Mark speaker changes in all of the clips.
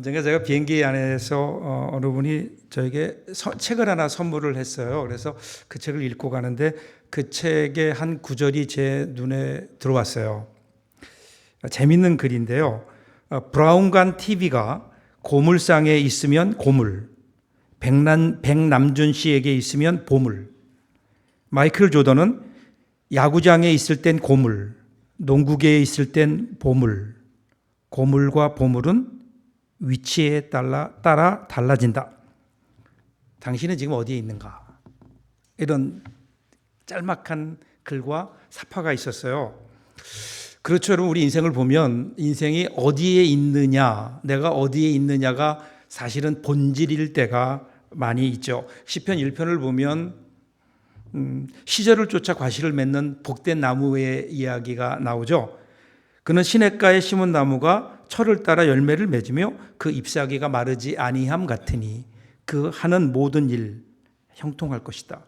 Speaker 1: 언젠가 제가 비행기 안에서 어느 분이 저에게 책을 하나 선물을 했어요. 그래서 그 책을 읽고 가는데 그 책의 한 구절이 제 눈에 들어왔어요. 재밌는 글인데요. 브라운관 TV가 고물상에 있으면 고물, 백남준 씨에게 있으면 보물, 마이클 조던은 야구장에 있을 땐 고물, 농구계에 있을 땐 보물, 고물과 보물은 위치에 따라 달라진다. 당신은 지금 어디에 있는가? 이런 짤막한 글과 사파가 있었어요. 그렇죠. 여러분, 우리 인생을 보면 인생이 어디에 있느냐, 내가 어디에 있느냐가 사실은 본질일 때가 많이 있죠. 시편 1편을 보면 시절을 쫓아 과실을 맺는 복된 나무의 이야기가 나오죠. 그는 시냇가에 심은 나무가 철을 따라 열매를 맺으며 그 잎사귀가 마르지 아니함 같으니 그 하는 모든 일 형통할 것이다.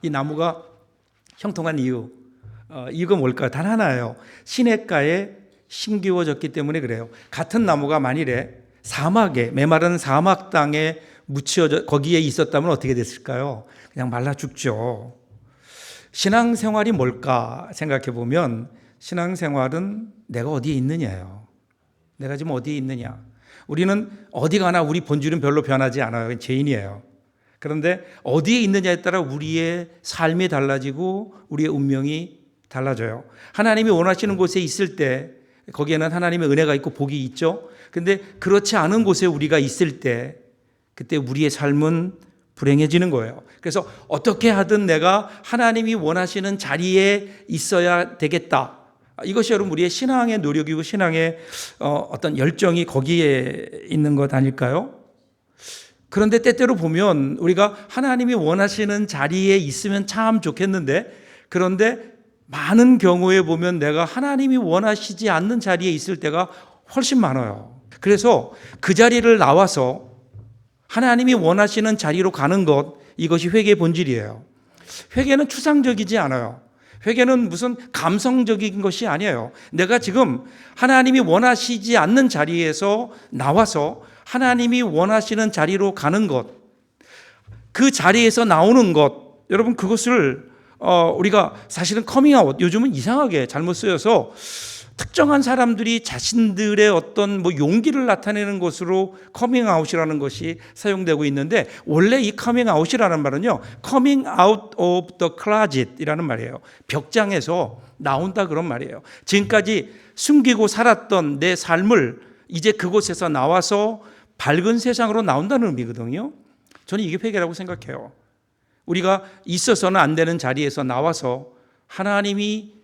Speaker 1: 이 나무가 형통한 이유가 뭘까요? 단 하나예요. 시냇가에 심기워졌기 때문에 그래요. 같은 나무가 만일에 사막에, 메마른 사막 땅에 묻혀져 거기에 있었다면 어떻게 됐을까요? 그냥 말라 죽죠. 신앙생활이 뭘까 생각해 보면 신앙생활은 내가 어디에 있느냐예요. 내가 지금 어디에 있느냐. 우리는 어디 가나 우리 본질은 별로 변하지 않아요. 죄인이에요. 그런데 어디에 있느냐에 따라 우리의 삶이 달라지고 우리의 운명이 달라져요. 하나님이 원하시는 곳에 있을 때 거기에는 하나님의 은혜가 있고 복이 있죠. 그런데 그렇지 않은 곳에 우리가 있을 때 그때 우리의 삶은 불행해지는 거예요. 그래서 어떻게 하든 내가 하나님이 원하시는 자리에 있어야 되겠다. 이것이 여러분 우리의 신앙의 노력이고 신앙의 어떤 열정이 거기에 있는 것 아닐까요? 그런데 때때로 보면 우리가 하나님이 원하시는 자리에 있으면 참 좋겠는데 그런데 많은 경우에 보면 내가 하나님이 원하시지 않는 자리에 있을 때가 훨씬 많아요. 그래서 그 자리를 나와서 하나님이 원하시는 자리로 가는 것, 이것이 회개의 본질이에요. 회개는 추상적이지 않아요. 회개는 무슨 감성적인 것이 아니에요. 내가 지금 하나님이 원하시지 않는 자리에서 나와서 하나님이 원하시는 자리로 가는 것, 그 자리에서 나오는 것, 여러분 그것을 우리가 사실은 커밍아웃, 요즘은 이상하게 잘못 쓰여서 특정한 사람들이 자신들의 어떤 용기를 나타내는 것으로 커밍아웃이라는 것이 사용되고 있는데 원래 이 커밍아웃이라는 말은요, coming out of the closet이라는 말이에요. 벽장에서 나온다 그런 말이에요. 지금까지 숨기고 살았던 내 삶을 이제 그곳에서 나와서 밝은 세상으로 나온다는 의미거든요. 저는 이게 회개라고 생각해요. 우리가 있어서는 안 되는 자리에서 나와서 하나님이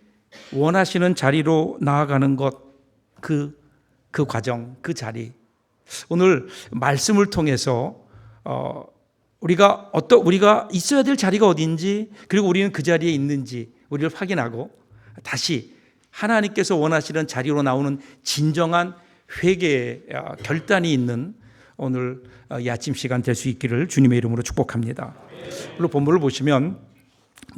Speaker 1: 원하시는 자리로 나아가는 것, 그 과정, 그 자리. 오늘 말씀을 통해서 우리가 있어야 될 자리가 어딘지, 그리고 우리는 그 자리에 있는지 우리를 확인하고 다시 하나님께서 원하시는 자리로 나오는 진정한 회개의 결단이 있는 오늘 이 아침 시간 될 수 있기를 주님의 이름으로 축복합니다. 오늘 본문을 보시면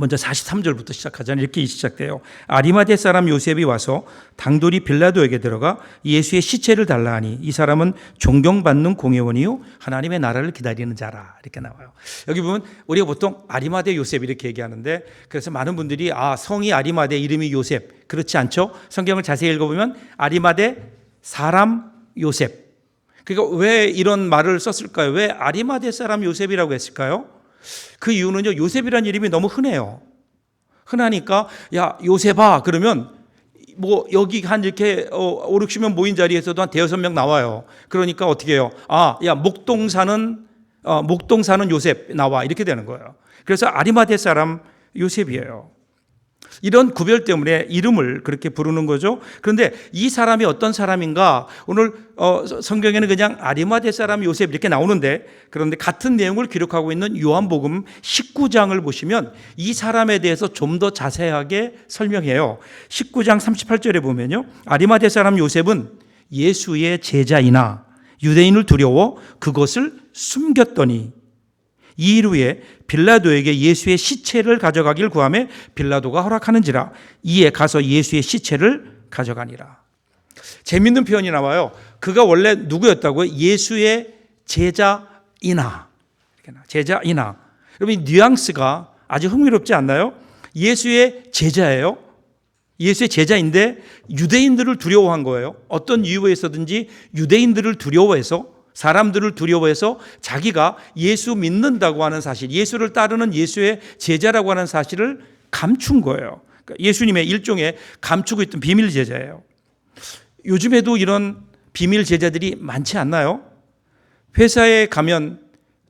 Speaker 1: 먼저 43절부터 시작하잖아요. 이렇게 시작돼요. 아리마대 사람 요셉이 와서 당돌이 빌라도에게 들어가 예수의 시체를 달라 하니 이 사람은 존경받는 공회원이요 하나님의 나라를 기다리는 자라. 이렇게 나와요. 여기 보면 우리가 보통 아리마대 요셉 이렇게 얘기하는데, 그래서 많은 분들이 성이 아리마대, 이름이 요셉. 그렇지 않죠? 성경을 자세히 읽어보면 아리마대 사람 요셉. 그러니까 왜 이런 말을 썼을까요? 왜 아리마대 사람 요셉이라고 했을까요? 그 이유는요, 요셉이라는 이름이 너무 흔해요. 흔하니까 야 요셉아 그러면 뭐 여기 한 이렇게 5, 60명 모인 자리에서도 한 대여섯 명 나와요. 그러니까 어떻게 해요? 야 목동 사는 요셉 나와, 이렇게 되는 거예요. 그래서 아리마대 사람 요셉이에요. 이런 구별 때문에 이름을 그렇게 부르는 거죠. 그런데 이 사람이 어떤 사람인가? 오늘 성경에는 그냥 아리마대 사람 요셉 이렇게 나오는데, 그런데 같은 내용을 기록하고 있는 요한복음 19장을 보시면 이 사람에 대해서 좀 더 자세하게 설명해요. 19장 38절에 보면요, 아리마대 사람 요셉은 예수의 제자이나 유대인을 두려워 그것을 숨겼더니 이 일 후에 빌라도에게 예수의 시체를 가져가길 구하매 빌라도가 허락하는지라 이에 가서 예수의 시체를 가져가니라. 재밌는 표현이 나와요. 그가 원래 누구였다고요? 예수의 제자이나. 제자이나. 여러분, 이 뉘앙스가 아주 흥미롭지 않나요? 예수의 제자예요. 예수의 제자인데 유대인들을 두려워한 거예요. 어떤 이유에서든지 유대인들을 두려워해서, 사람들을 두려워해서 자기가 예수 믿는다고 하는 사실, 예수를 따르는 예수의 제자라고 하는 사실을 감춘 거예요. 그러니까 예수님의 일종의 감추고 있던 비밀 제자예요. 요즘에도 이런 비밀 제자들이 많지 않나요? 회사에 가면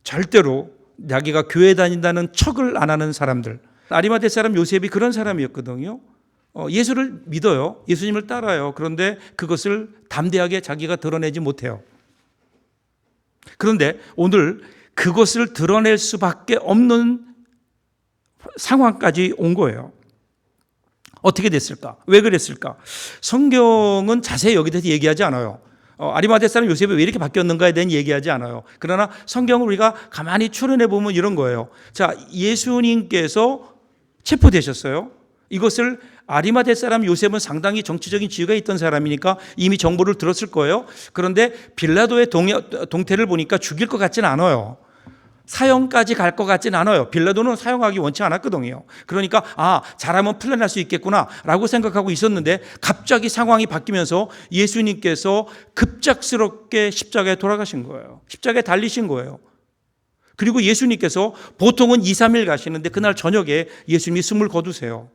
Speaker 1: 절대로 자기가 교회 다닌다는 척을 안 하는 사람들. 아리마대 사람 요셉이 그런 사람이었거든요. 예수를 믿어요. 예수님을 따라요. 그런데 그것을 담대하게 자기가 드러내지 못해요. 그런데 오늘 그것을 드러낼 수밖에 없는 상황까지 온 거예요. 어떻게 됐을까? 왜 그랬을까? 성경은 자세히 여기 대해서 얘기하지 않아요. 아리마대 사람 요셉이 왜 이렇게 바뀌었는가에 대한 얘기하지 않아요. 그러나 성경을 우리가 가만히 추론해 보면 이런 거예요. 자, 예수님께서 체포되셨어요. 이것을 아리마대 사람 요셉은 상당히 정치적인 지위가 있던 사람이니까 이미 정보를 들었을 거예요. 그런데 빌라도의 동태를 보니까 죽일 것 같지는 않아요. 사형까지 갈 것 같지는 않아요. 빌라도는 사형하기 원치 않았거든요. 그러니까 잘하면 풀려날 수 있겠구나라고 생각하고 있었는데 갑자기 상황이 바뀌면서 예수님께서 급작스럽게 십자가에 돌아가신 거예요. 십자가에 달리신 거예요. 그리고 예수님께서 보통은 2, 3일 가시는데 그날 저녁에 예수님이 숨을 거두세요.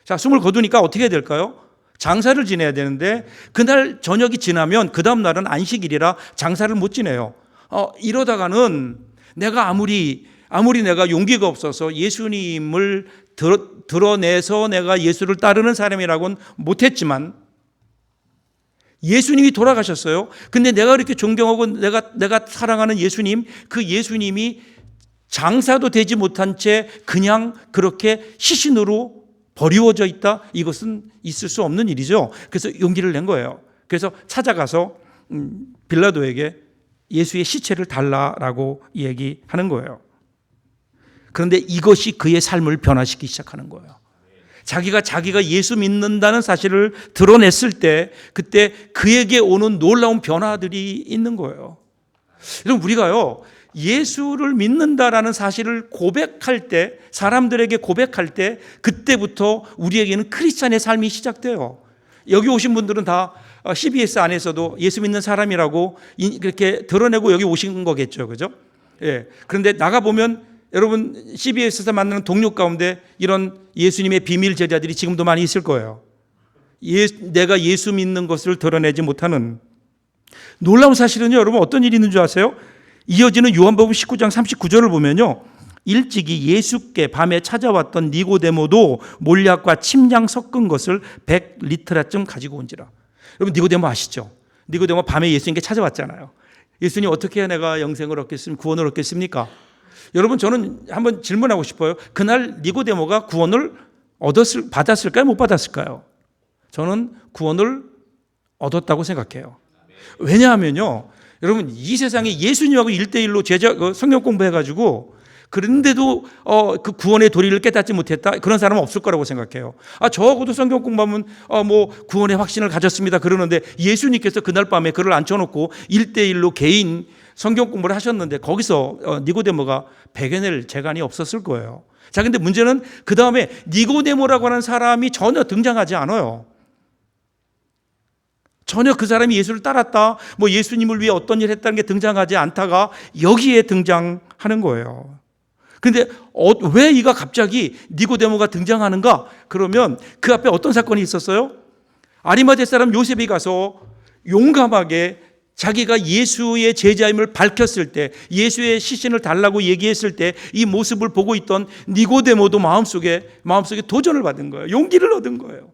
Speaker 1: 자, 숨을 거두니까 어떻게 될까요? 장사를 지내야 되는데 그날 저녁이 지나면 그 다음 날은 안식일이라 장사를 못 지내요. 이러다가는 내가 아무리 내가 용기가 없어서 예수님을 드러내서 내가 예수를 따르는 사람이라고는 못했지만 예수님이 돌아가셨어요. 근데 내가 그렇게 존경하고 내가 사랑하는 예수님, 그 예수님이 장사도 되지 못한 채 그냥 그렇게 시신으로 버리워져 있다? 이것은 있을 수 없는 일이죠. 그래서 용기를 낸 거예요. 그래서 찾아가서 빌라도에게 예수의 시체를 달라라고 얘기하는 거예요. 그런데 이것이 그의 삶을 변화시키기 시작하는 거예요. 자기가 예수 믿는다는 사실을 드러냈을 때 그때 그에게 오는 놀라운 변화들이 있는 거예요. 여러분, 우리가요 예수를 믿는다라는 사실을 고백할 때, 사람들에게 고백할 때 그때부터 우리에게는 크리스찬의 삶이 시작돼요. 여기 오신 분들은 다 CBS 안에서도 예수 믿는 사람이라고 그렇게 드러내고 여기 오신 거겠죠. 그죠? 예. 그런데 나가보면 여러분 CBS에서 만나는 동료 가운데 이런 예수님의 비밀 제자들이 지금도 많이 있을 거예요. 내가 예수 믿는 것을 드러내지 못하는. 놀라운 사실은요, 여러분 어떤 일이 있는 줄 아세요? 이어지는 요한복음 19장 39절을 보면요, 일찍이 예수께 밤에 찾아왔던 니고데모도 몰약과 침량 섞은 것을 100리터라쯤 가지고 온지라. 여러분 니고데모 아시죠? 니고데모 밤에 예수님께 찾아왔잖아요. 예수님, 어떻게 해야 내가 영생을 얻겠습니까? 구원을 얻겠습니까? 여러분, 저는 한번 질문하고 싶어요. 그날 니고데모가 구원을 받았을까요? 못 받았을까요? 저는 구원을 얻었다고 생각해요. 왜냐하면요, 여러분 이 세상에 예수님하고 1대1로 성경 공부해가지고 그런데도 그 구원의 도리를 깨닫지 못했다. 그런 사람은 없을 거라고 생각해요. 저하고도 성경 공부하면 뭐 구원의 확신을 가졌습니다. 그러는데 예수님께서 그날 밤에 그를 앉혀놓고 1대1로 개인 성경 공부를 하셨는데 거기서 니고데모가 베개낼 재간이 없었을 거예요. 자, 근데 문제는 그 다음에 니고데모라고 하는 사람이 전혀 등장하지 않아요. 전혀 그 사람이 예수를 따랐다, 뭐 예수님을 위해 어떤 일을 했다는 게 등장하지 않다가 여기에 등장하는 거예요. 그런데 왜 이가 갑자기 니고데모가 등장하는가? 그러면 그 앞에 어떤 사건이 있었어요? 아리마대 사람 요셉이 가서 용감하게 자기가 예수의 제자임을 밝혔을 때, 예수의 시신을 달라고 얘기했을 때 이 모습을 보고 있던 니고데모도 마음속에 도전을 받은 거예요. 용기를 얻은 거예요.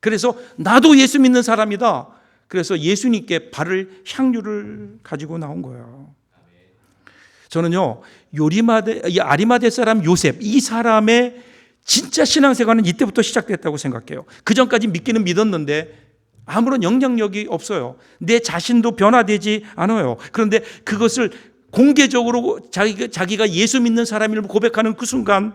Speaker 1: 그래서 나도 예수 믿는 사람이다. 그래서 예수님께 바를 향유를 가지고 나온 거예요. 저는요, 아리마대 사람 요셉, 이 사람의 진짜 신앙생활은 이때부터 시작됐다고 생각해요. 그 전까지 믿기는 믿었는데 아무런 영향력이 없어요. 내 자신도 변화되지 않아요. 그런데 그것을 공개적으로 자기가 예수 믿는 사람임을 고백하는 그 순간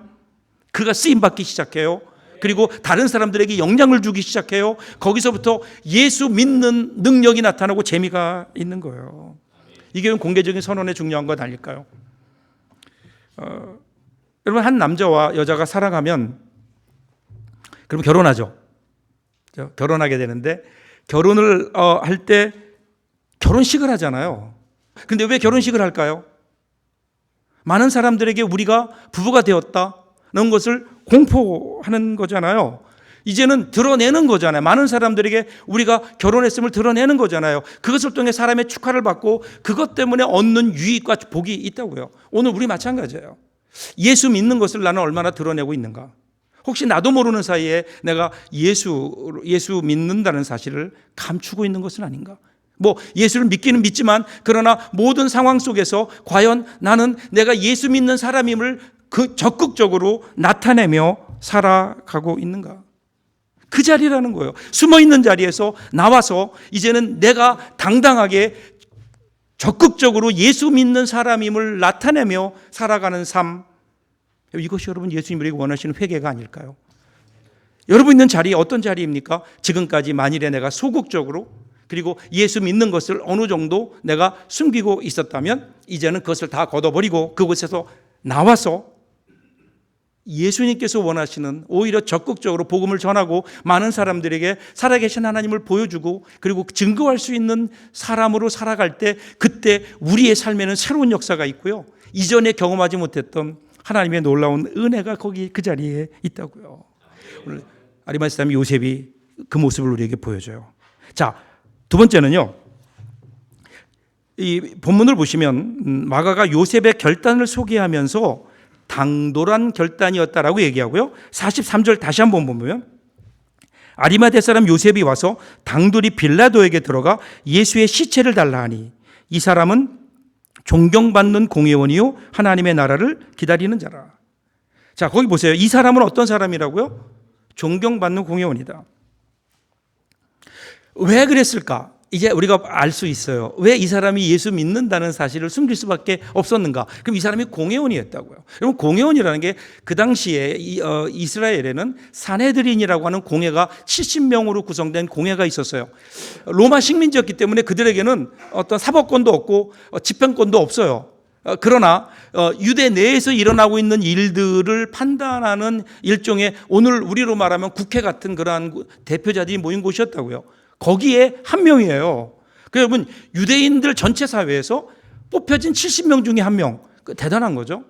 Speaker 1: 그가 쓰임받기 시작해요. 그리고 다른 사람들에게 영향을 주기 시작해요. 거기서부터 예수 믿는 능력이 나타나고 재미가 있는 거예요. 이게 공개적인 선언의 중요한 것 아닐까요? 여러분, 한 남자와 여자가 사랑하면 그럼 결혼하죠. 결혼하게 되는데 결혼을 할 때 결혼식을 하잖아요. 그런데 왜 결혼식을 할까요? 많은 사람들에게 우리가 부부가 되었다는 것을 공포하는 거잖아요. 이제는 드러내는 거잖아요. 많은 사람들에게 우리가 결혼했음을 드러내는 거잖아요. 그것을 통해 사람의 축하를 받고 그것 때문에 얻는 유익과 복이 있다고요. 오늘 우리 마찬가지예요. 예수 믿는 것을 나는 얼마나 드러내고 있는가? 혹시 나도 모르는 사이에 내가 예수 믿는다는 사실을 감추고 있는 것은 아닌가? 뭐 예수를 믿기는 믿지만 그러나 모든 상황 속에서 과연 나는 내가 예수 믿는 사람임을 적극적으로 나타내며 살아가고 있는가? 그 자리라는 거예요. 숨어있는 자리에서 나와서 이제는 내가 당당하게 적극적으로 예수 믿는 사람임을 나타내며 살아가는 삶, 이것이 여러분 예수님이 원하시는 회개가 아닐까요? 여러분 있는 자리 어떤 자리입니까? 지금까지 만일에 내가 소극적으로 그리고 예수 믿는 것을 어느 정도 내가 숨기고 있었다면 이제는 그것을 다 걷어버리고 그곳에서 나와서 예수님께서 원하시는 오히려 적극적으로 복음을 전하고 많은 사람들에게 살아계신 하나님을 보여주고 그리고 증거할 수 있는 사람으로 살아갈 때 그때 우리의 삶에는 새로운 역사가 있고요. 이전에 경험하지 못했던 하나님의 놀라운 은혜가 거기 그 자리에 있다고요. 오늘 아리마대 사람 요셉이 그 모습을 우리에게 보여줘요. 자, 두 번째는요. 이 본문을 보시면 마가가 요셉의 결단을 소개하면서 당돌한 결단이었다라고 얘기하고요. 43절 다시 한번 보면 아리마대 사람 요셉이 와서 당돌이 빌라도에게 들어가 예수의 시체를 달라 하니 이 사람은 존경받는 공회원이요 하나님의 나라를 기다리는 자라. 자, 거기 보세요. 이 사람은 어떤 사람이라고요? 존경받는 공회원이다. 왜 그랬을까? 이제 우리가 알 수 있어요. 왜 이 사람이 예수 믿는다는 사실을 숨길 수밖에 없었는가? 그럼 이 사람이 공회원이었다고요. 여러분, 공회원이라는 게 그 당시에 이스라엘에는 사네드린이라고 하는 공회가 70명으로 구성된 공회가 있었어요. 로마 식민지였기 때문에 그들에게는 어떤 사법권도 없고 집행권도 없어요. 그러나 유대 내에서 일어나고 있는 일들을 판단하는 일종의 오늘 우리로 말하면 국회 같은 그러한 대표자들이 모인 곳이었다고요. 거기에 한 명이에요. 여러분, 유대인들 전체 사회에서 뽑혀진 70명 중에 한 명. 대단한 거죠.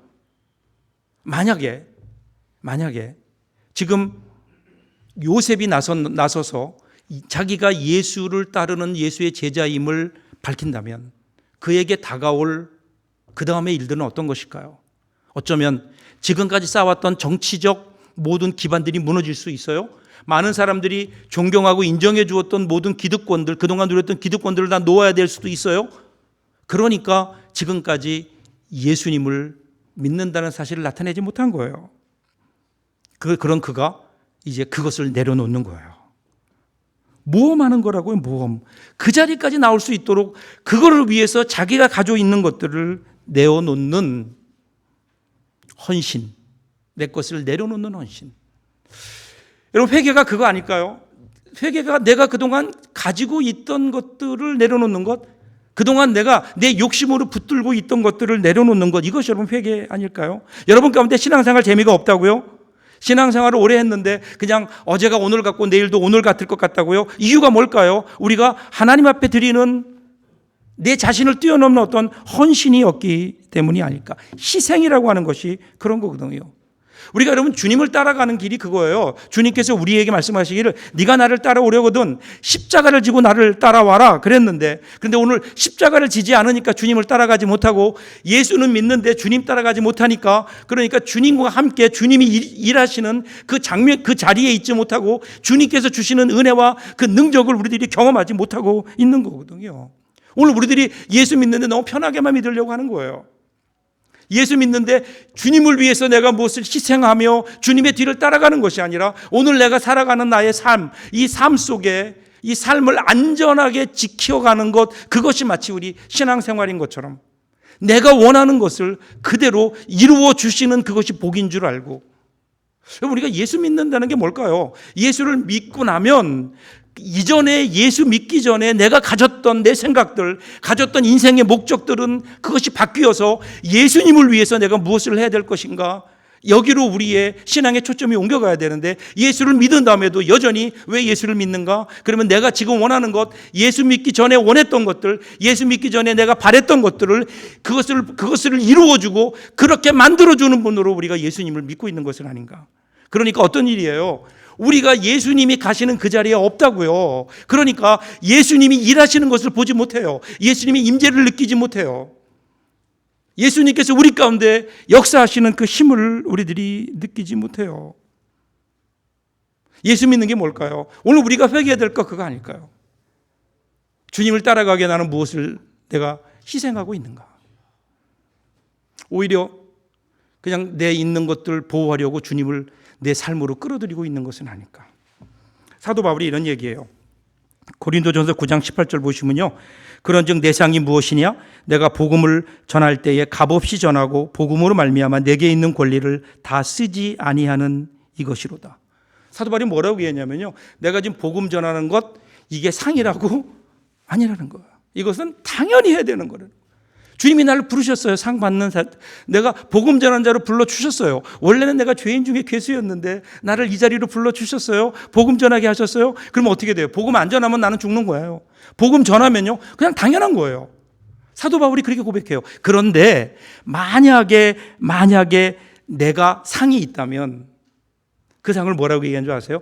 Speaker 1: 만약에 지금 요셉이 나서서 자기가 예수를 따르는 예수의 제자임을 밝힌다면 그에게 다가올 그 다음의 일들은 어떤 것일까요? 어쩌면 지금까지 쌓아왔던 정치적 모든 기반들이 무너질 수 있어요. 많은 사람들이 존경하고 인정해 주었던 모든 기득권들, 그동안 누렸던 기득권들을 다 놓아야 될 수도 있어요. 그러니까 지금까지 예수님을 믿는다는 사실을 나타내지 못한 거예요. 그런 그가 이제 그것을 내려놓는 거예요. 모험하는 거라고요, 모험. 그 자리까지 나올 수 있도록 그거를 위해서 자기가 가지고 있는 것들을 내어놓는 헌신, 내 것을 내려놓는 헌신. 여러분, 회개가 그거 아닐까요? 회개가 내가 그동안 가지고 있던 것들을 내려놓는 것, 그동안 내가 내 욕심으로 붙들고 있던 것들을 내려놓는 것, 이것이 여러분 회개 아닐까요? 여러분 가운데 신앙생활 재미가 없다고요? 신앙생활을 오래 했는데 그냥 어제가 오늘 같고 내일도 오늘 같을 것 같다고요? 이유가 뭘까요? 우리가 하나님 앞에 드리는 내 자신을 뛰어넘는 어떤 헌신이 없기 때문이 아닐까. 희생이라고 하는 것이 그런 거거든요. 우리가 여러분 주님을 따라가는 길이 그거예요. 주님께서 우리에게 말씀하시기를 네가 나를 따라오려거든 십자가를 지고 나를 따라와라 그랬는데, 그런데 오늘 십자가를 지지 않으니까 주님을 따라가지 못하고, 예수는 믿는데 주님 따라가지 못하니까, 그러니까 주님과 함께 주님이 일하시는 그 장면, 그 자리에 있지 못하고 주님께서 주시는 은혜와 그 능력을 우리들이 경험하지 못하고 있는 거거든요. 오늘 우리들이 예수 믿는데 너무 편하게만 믿으려고 하는 거예요. 예수 믿는데 주님을 위해서 내가 무엇을 희생하며 주님의 뒤를 따라가는 것이 아니라, 오늘 내가 살아가는 나의 삶, 이 삶 속에 이 삶을 안전하게 지켜가는 것, 그것이 마치 우리 신앙생활인 것처럼 내가 원하는 것을 그대로 이루어 주시는 그것이 복인 줄 알고. 우리가 예수 믿는다는 게 뭘까요? 예수를 믿고 나면 이전에, 예수 믿기 전에 내가 가졌던 내 생각들, 가졌던 인생의 목적들은 그것이 바뀌어서 예수님을 위해서 내가 무엇을 해야 될 것인가, 여기로 우리의 신앙의 초점이 옮겨가야 되는데, 예수를 믿은 다음에도 여전히 왜 예수를 믿는가? 그러면 내가 지금 원하는 것, 예수 믿기 전에 원했던 것들, 예수 믿기 전에 내가 바랬던 것들을 그것을 이루어주고 그렇게 만들어주는 분으로 우리가 예수님을 믿고 있는 것은 아닌가? 그러니까 어떤 일이에요? 우리가 예수님이 가시는 그 자리에 없다고요. 그러니까 예수님이 일하시는 것을 보지 못해요. 예수님이 임재를 느끼지 못해요. 예수님께서 우리 가운데 역사하시는 그 힘을 우리들이 느끼지 못해요. 예수 믿는 게 뭘까요? 오늘 우리가 회개해야 될 것 그거 아닐까요? 주님을 따라가게 나는 무엇을 내가 희생하고 있는가? 오히려 그냥 내 있는 것들 보호하려고 주님을 내 삶으로 끌어들이고 있는 것은 아닐까. 사도 바울이 이런 얘기해요. 고린도전서 9장 18절 보시면요, 그런즉 내 상이 무엇이냐? 내가 복음을 전할 때에 값없이 전하고 복음으로 말미암아 내게 있는 권리를 다 쓰지 아니하는 이것이로다. 사도 바울이 뭐라고 얘기했냐면요, 내가 지금 복음 전하는 것, 이게 상이라고 아니라는 거예요. 이것은 당연히 해야 되는 거예요. 주님이 나를 부르셨어요. 상 받는 내가 복음 전한 자로 불러주셨어요. 원래는 내가 죄인 중에 괴수였는데 나를 이 자리로 불러주셨어요. 복음 전하게 하셨어요. 그러면 어떻게 돼요? 복음 안 전하면 나는 죽는 거예요. 복음 전하면요, 그냥 당연한 거예요. 사도 바울이 그렇게 고백해요. 그런데 만약에 내가 상이 있다면 그 상을 뭐라고 얘기한 줄 아세요?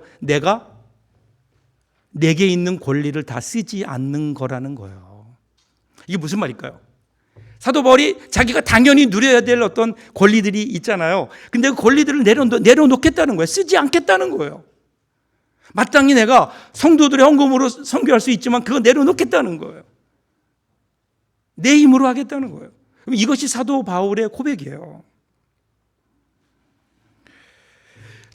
Speaker 1: 내게 있는 권리를 다 쓰지 않는 거라는 거예요. 이게 무슨 말일까요? 사도 바울이 자기가 당연히 누려야 될 어떤 권리들이 있잖아요. 근데 그 권리들을 내려놓겠다는 거예요. 쓰지 않겠다는 거예요. 마땅히 내가 성도들의 헌금으로 선교할 수 있지만 그거 내려놓겠다는 거예요. 내 힘으로 하겠다는 거예요. 그럼 이것이 사도 바울의 고백이에요.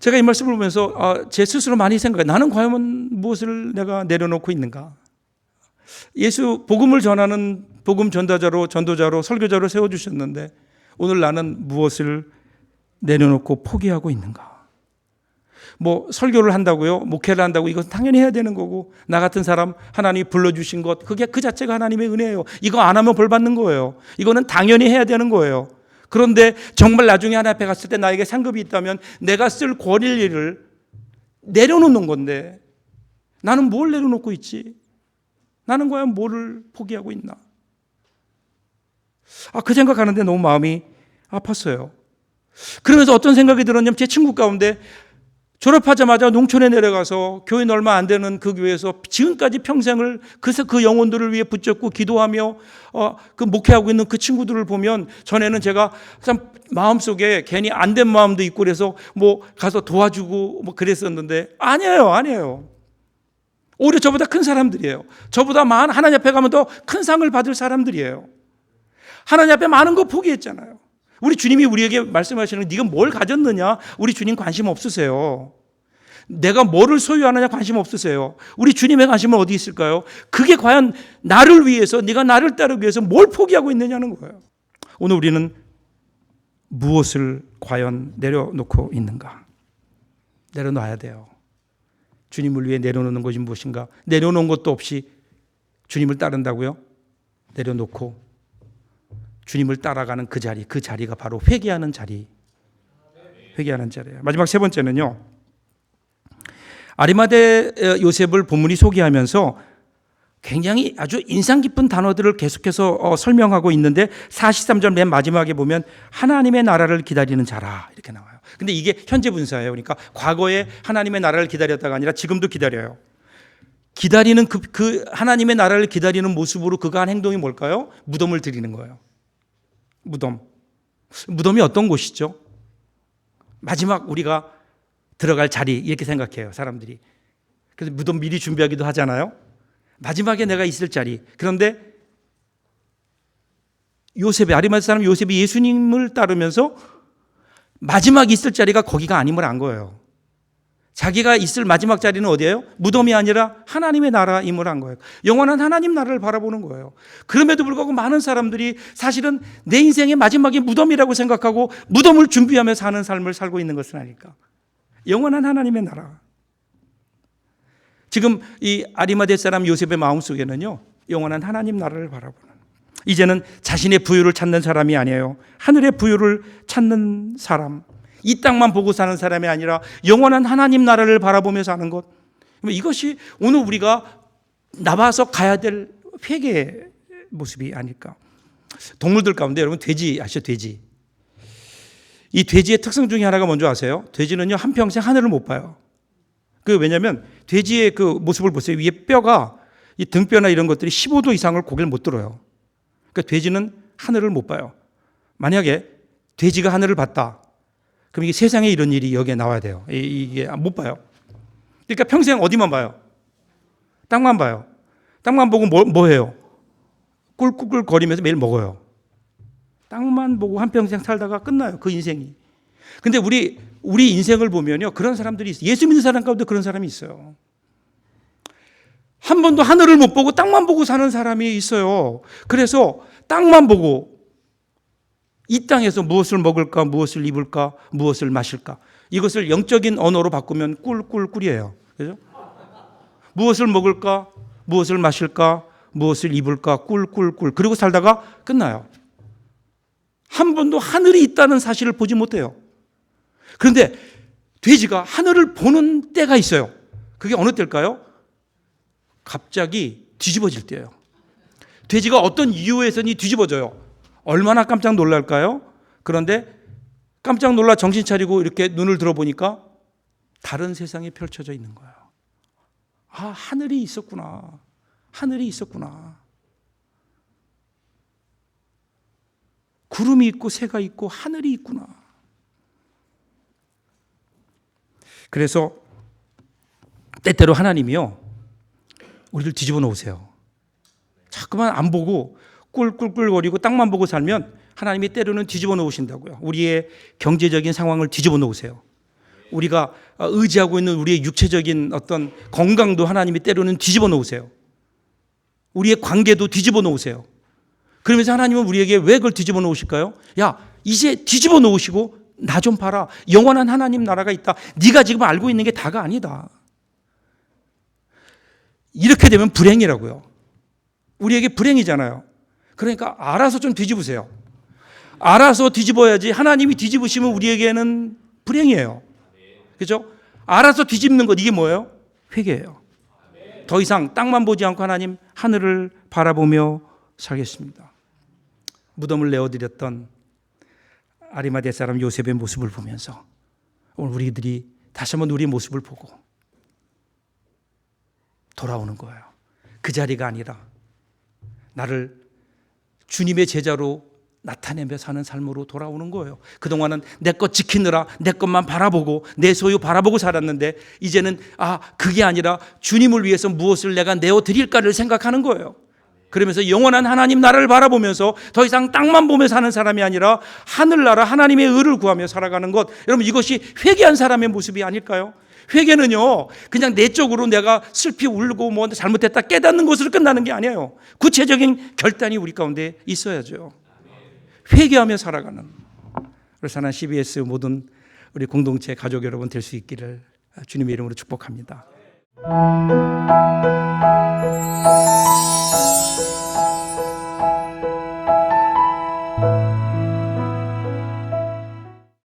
Speaker 1: 제가 이 말씀을 보면서 제 스스로 많이 생각해요. 나는 과연 무엇을 내가 내려놓고 있는가? 예수 복음을 전하는 복음 전도자로 설교자로 세워주셨는데 오늘 나는 무엇을 내려놓고 포기하고 있는가? 뭐 설교를 한다고요? 목회를 한다고 이건 당연히 해야 되는 거고, 나 같은 사람 하나님이 불러주신 것, 그게 그 자체가 하나님의 은혜예요. 이거 안 하면 벌 받는 거예요. 이거는 당연히 해야 되는 거예요. 그런데 정말 나중에 하나님 앞에 갔을 때 나에게 상급이 있다면 내가 쓸 권리를 내려놓는 건데, 나는 뭘 내려놓고 있지? 나는 과연 뭐를 포기하고 있나? 그 생각하는데 너무 마음이 아팠어요. 그러면서 어떤 생각이 들었냐면, 제 친구 가운데 졸업하자마자 농촌에 내려가서 교인 얼마 안 되는 그 교회에서 지금까지 평생을 그 영혼들을 위해 붙잡고 기도하며 그 목회하고 있는 그 친구들을 보면, 전에는 제가 참 마음속에 괜히 안 된 마음도 있고 그래서 뭐 가서 도와주고 뭐 그랬었는데, 아니에요. 오히려 저보다 큰 사람들이에요. 저보다 하나님 앞에 가면 더 큰 상을 받을 사람들이에요. 하나님 앞에 많은 거 포기했잖아요. 우리 주님이 우리에게 말씀하시는, 네가 뭘 가졌느냐? 우리 주님 관심 없으세요. 내가 뭐를 소유하느냐 관심 없으세요. 우리 주님의 관심은 어디 있을까요? 그게 과연 나를 위해서, 네가 나를 따르기 위해서 뭘 포기하고 있느냐는 거예요. 오늘 우리는 무엇을 과연 내려놓고 있는가? 내려놔야 돼요. 주님을 위해 내려놓는 것이 무엇인가? 내려놓은 것도 없이 주님을 따른다고요? 내려놓고 주님을 따라가는 그 자리가 바로 회개하는 자리. 회개하는 자리예요. 마지막 세 번째는요. 아리마대 요셉을 본문이 소개하면서 굉장히 아주 인상 깊은 단어들을 계속해서 설명하고 있는데 43절 맨 마지막에 보면 하나님의 나라를 기다리는 자라 이렇게 나와요. 근데 이게 현재 분사예요. 그러니까 과거에 하나님의 나라를 기다렸다가 아니라 지금도 기다려요. 기다리는 그 하나님의 나라를 기다리는 모습으로 그가 한 행동이 뭘까요? 무덤을 드리는 거예요. 무덤이 어떤 곳이죠? 마지막 우리가 들어갈 자리 이렇게 생각해요. 사람들이. 그래서 무덤 미리 준비하기도 하잖아요. 마지막에 내가 있을 자리. 그런데 아리마대 사람 요셉이 예수님을 따르면서 마지막 있을 자리가 거기가 아님을 안 거예요. 자기가 있을 마지막 자리는 어디예요? 무덤이 아니라 하나님의 나라임을 안 거예요. 영원한 하나님 나라를 바라보는 거예요. 그럼에도 불구하고 많은 사람들이 사실은 내 인생의 마지막이 무덤이라고 생각하고 무덤을 준비하며 사는 삶을 살고 있는 것은 아닐까. 영원한 하나님의 나라. 지금 이 아리마대 사람 요셉의 마음속에는요, 영원한 하나님 나라를 바라보는, 이제는 자신의 부유를 찾는 사람이 아니에요. 하늘의 부유를 찾는 사람, 이 땅만 보고 사는 사람이 아니라 영원한 하나님 나라를 바라보며 사는 것. 이것이 오늘 우리가 나와서 가야 될 회개의 모습이 아닐까. 동물들 가운데 여러분 돼지 아시죠? 돼지. 이 돼지의 특성 중에 하나가 뭔지 아세요? 돼지는요 한평생 하늘을 못 봐요. 왜냐하면 돼지의 그 모습을 보세요. 위에 뼈가 이 등뼈나 이런 것들이 15도 이상을 고개를 못 들어요. 그러니까 돼지는 하늘을 못 봐요. 만약에 돼지가 하늘을 봤다. 그럼 이게 세상에 이런 일이 여기에 나와야 돼요. 이게 못 봐요. 그러니까 평생 어디만 봐요? 땅만 봐요. 땅만 보고 뭐 해요? 꿀꿀꿀 거리면서 매일 먹어요. 땅만 보고 한평생 살다가 끝나요. 그 인생이. 근데 우리 인생을 보면요. 그런 사람들이 있어요. 예수 믿는 사람 가운데 그런 사람이 있어요. 한 번도 하늘을 못 보고 땅만 보고 사는 사람이 있어요. 그래서 땅만 보고 이 땅에서 무엇을 먹을까, 무엇을 입을까, 무엇을 마실까. 이것을 영적인 언어로 바꾸면 꿀꿀꿀이에요. 그죠? 무엇을 먹을까, 무엇을 마실까, 무엇을 입을까, 꿀꿀꿀. 그리고 살다가 끝나요. 한 번도 하늘이 있다는 사실을 보지 못해요. 그런데 돼지가 하늘을 보는 때가 있어요. 그게 어느 때일까요? 갑자기 뒤집어질 때예요. 돼지가 어떤 이유에서니 뒤집어져요. 얼마나 깜짝 놀랄까요? 그런데 깜짝 놀라 정신 차리고 이렇게 눈을 들어보니까 다른 세상이 펼쳐져 있는 거예요. 아, 하늘이 있었구나. 하늘이 있었구나. 구름이 있고 새가 있고 하늘이 있구나. 그래서 때때로 하나님이요, 우리를 뒤집어 놓으세요. 자꾸만 안 보고 꿀꿀꿀거리고 땅만 보고 살면 하나님이 때로는 뒤집어 놓으신다고요. 우리의 경제적인 상황을 뒤집어 놓으세요. 우리가 의지하고 있는 우리의 육체적인 어떤 건강도 하나님이 때로는 뒤집어 놓으세요. 우리의 관계도 뒤집어 놓으세요. 그러면서 하나님은 우리에게 왜 그걸 뒤집어 놓으실까요? 야, 이제 뒤집어 놓으시고 나 좀 봐라. 영원한 하나님 나라가 있다. 네가 지금 알고 있는 게 다가 아니다. 이렇게 되면 불행이라고요. 우리에게 불행이잖아요. 그러니까 알아서 좀 뒤집으세요. 알아서 뒤집어야지. 하나님이 뒤집으시면 우리에게는 불행이에요. 그렇죠? 알아서 뒤집는 것, 이게 뭐예요? 회개예요. 더 이상 땅만 보지 않고 하나님 하늘을 바라보며 살겠습니다. 무덤을 내어드렸던 아리마대 사람 요셉의 모습을 보면서 오늘 우리들이 다시 한번 우리의 모습을 보고 돌아오는 거예요. 그 자리가 아니라 나를 주님의 제자로 나타내며 사는 삶으로 돌아오는 거예요. 그동안은 내 것 지키느라 내 것만 바라보고 내 소유 바라보고 살았는데 이제는 그게 아니라 주님을 위해서 무엇을 내가 내어드릴까를 생각하는 거예요. 그러면서 영원한 하나님 나라를 바라보면서 더 이상 땅만 보며 사는 사람이 아니라 하늘나라 하나님의 의를 구하며 살아가는 것, 여러분 이것이 회개한 사람의 모습이 아닐까요? 회개는요 그냥 내적으로 내가 슬피 울고 뭐 잘못했다 깨닫는 것으로 끝나는 게 아니에요. 구체적인 결단이 우리 가운데 있어야죠. 회개하며 살아가는, 울산한 CBS 모든 우리 공동체 가족 여러분 될 수 있기를 주님의 이름으로 축복합니다.